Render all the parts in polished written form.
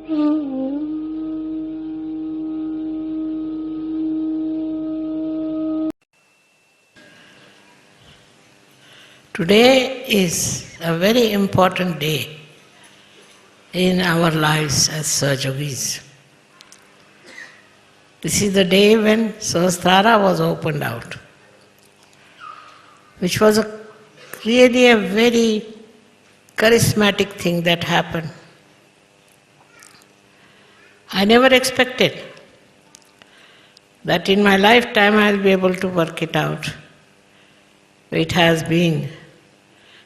Today is a very important day in our lives as Sahajogis. This is the day when Sahasrara was opened out, which was really a very charismatic thing that happened. I never expected that in my lifetime I'll be able to work it out. It has been,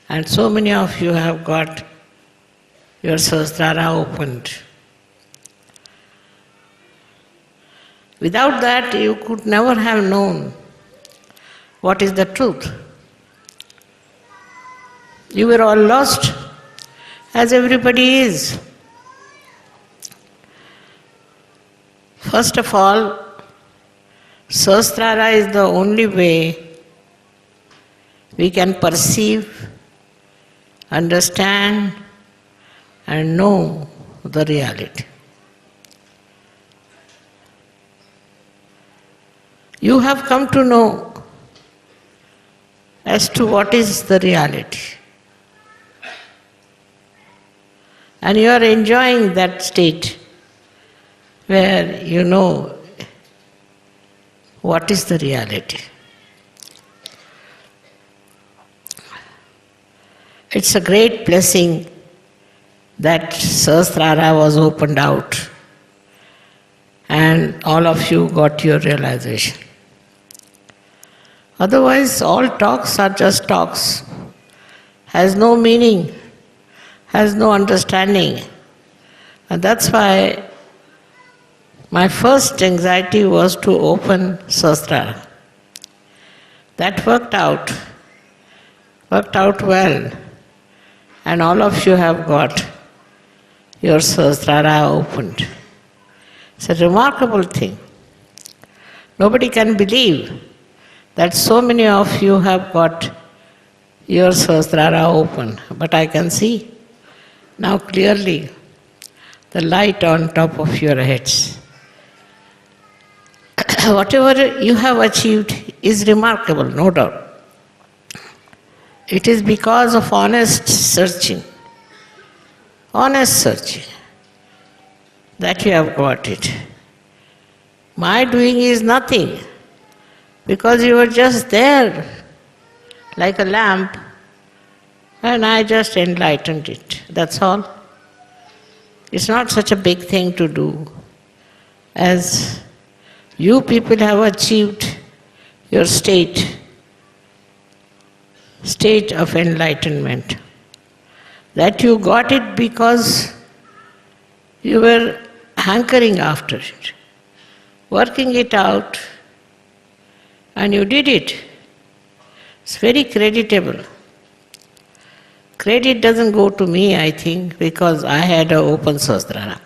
and so many of you have got your Sahasrara opened. Without that, you could never have known what is the truth. You were all lost, as everybody is. First of all, Sahasrara is the only way we can perceive, understand, and know the reality. You have come to know as to what is the reality. And you are enjoying that state where you know what is the reality. It's a great blessing that Sahasrara was opened out and all of you got your realization. Otherwise, all talks are just talks, has no meaning, has no understanding. And that's why my first anxiety was to open Sahasrara. That worked out well. And all of you have got your Sahasrara opened. It's a remarkable thing. Nobody can believe that so many of you have got your Sahasrara open. But I can see now clearly the light on top of your heads. Whatever you have achieved is remarkable, no doubt. It is because of honest searching that you have got it. My doing is nothing, because you were just there like a lamp and I just enlightened it. That's all. It's not such a big thing to do as you people have achieved your state of enlightenment. That you got it because you were hankering after it, working it out, and you did it. It's very creditable. Credit doesn't go to me, I think, because I had an open Sahasrara.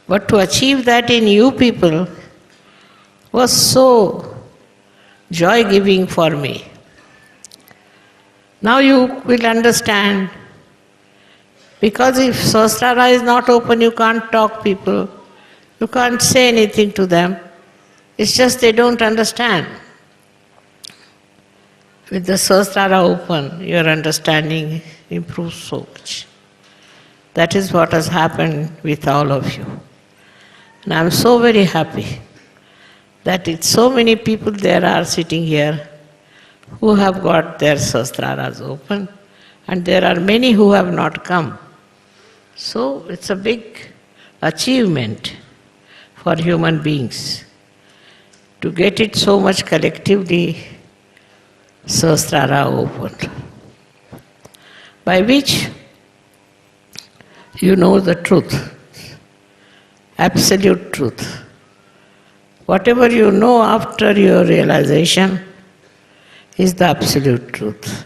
But to achieve that in you people was so joy-giving for me. Now you will understand, because if Sahasrara is not open, you can't talk people, you can't say anything to them. It's just they don't understand. With the Sahasrara open, your understanding improves so much. That is what has happened with all of you. And I am so very happy that it's so many people there are sitting here who have got their Sahasraras open, and there are many who have not come. So it's a big achievement for human beings to get it so much collectively, Sahasrara opened, by which you know the truth, absolute truth. Whatever you know after your realization is the absolute truth.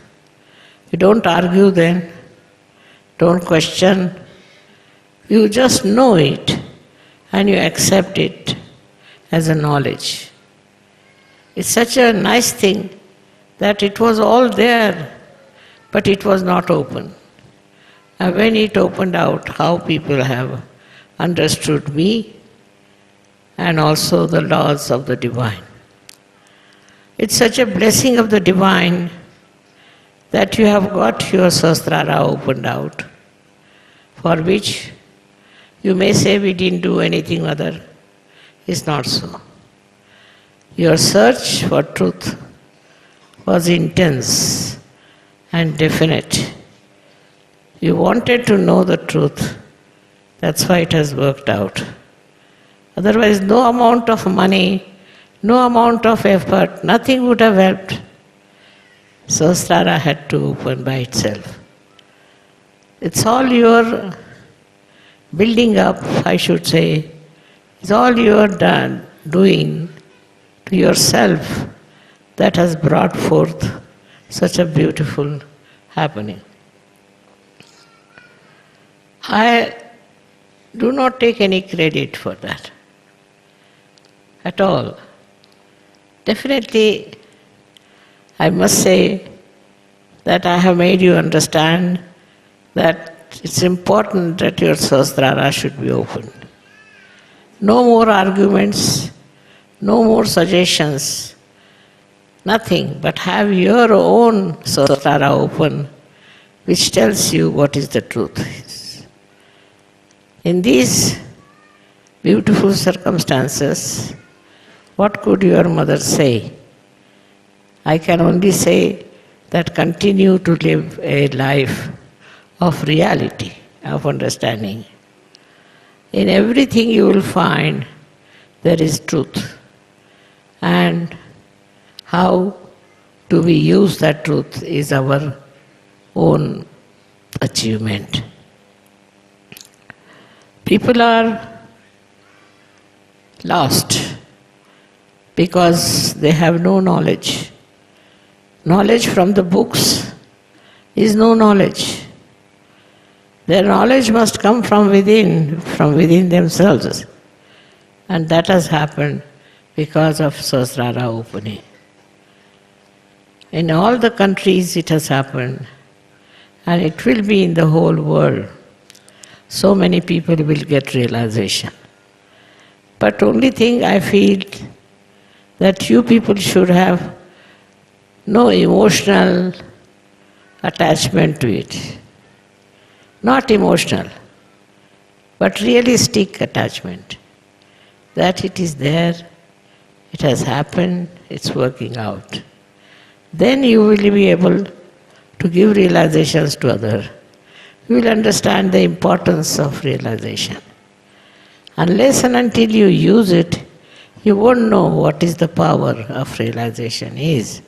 You don't argue then, don't question, you just know it and you accept it as a knowledge. It's such a nice thing that it was all there, but it was not open. And when it opened out, how people have understood me and also the laws of the divine. It's such a blessing of the divine that you have got your Sahasrara opened out, for which you may say we didn't do anything other. It's not so. Your search for truth was intense and definite. You wanted to know the truth. That's why it has worked out. Otherwise, no amount of money, no amount of effort, nothing would have helped. Sahasrara had to open by itself. It's all your building up, I should say. It's all your doing to yourself that has brought forth such a beautiful happening. I do not take any credit for that at all. Definitely, I must say that I have made you understand that it's important that your Sahasrara should be opened. No more arguments, no more suggestions, nothing, but have your own Sahasrara open, which tells you what is the truth. In these beautiful circumstances, what could your mother say? I can only say that continue to live a life of reality, of understanding. In everything you will find there is truth. And how do we use that truth is our own achievement. People are lost because they have no knowledge. Knowledge from the books is no knowledge. Their knowledge must come from within themselves. And that has happened because of Sahasrara opening. In all the countries it has happened, and it will be in the whole world. So many people will get realization. But only thing I feel that you people should have no emotional attachment to it. Not emotional, but realistic attachment. That it is there, it has happened, it's working out. Then you will be able to give realizations to others. You will understand the importance of realization. Unless and until you use it, you won't know what is the power of realization is.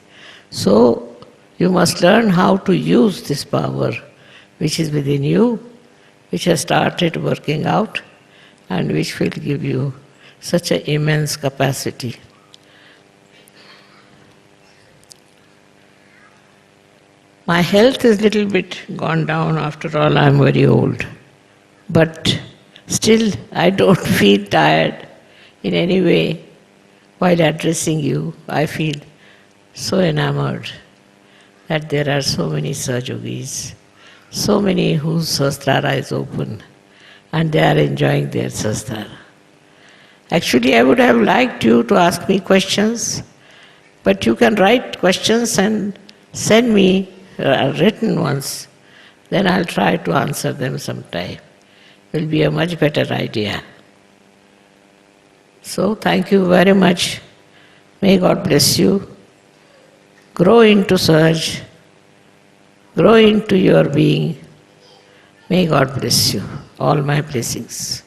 So you must learn how to use this power which is within you, which has started working out, and which will give you such an immense capacity. My health is a little bit gone down, after all I'm very old. But still I don't feel tired in any way while addressing you. I feel so enamored that there are so many Sahajogis, so many whose Sahasrara is open and they are enjoying their Sahasrara. Actually, I would have liked you to ask me questions, but you can write questions and send me written ones. Then I'll try to answer them sometime. Will be a much better idea. So thank you very much. May God bless you. Grow into Sahaj. Grow into your being. May God bless you. All my blessings.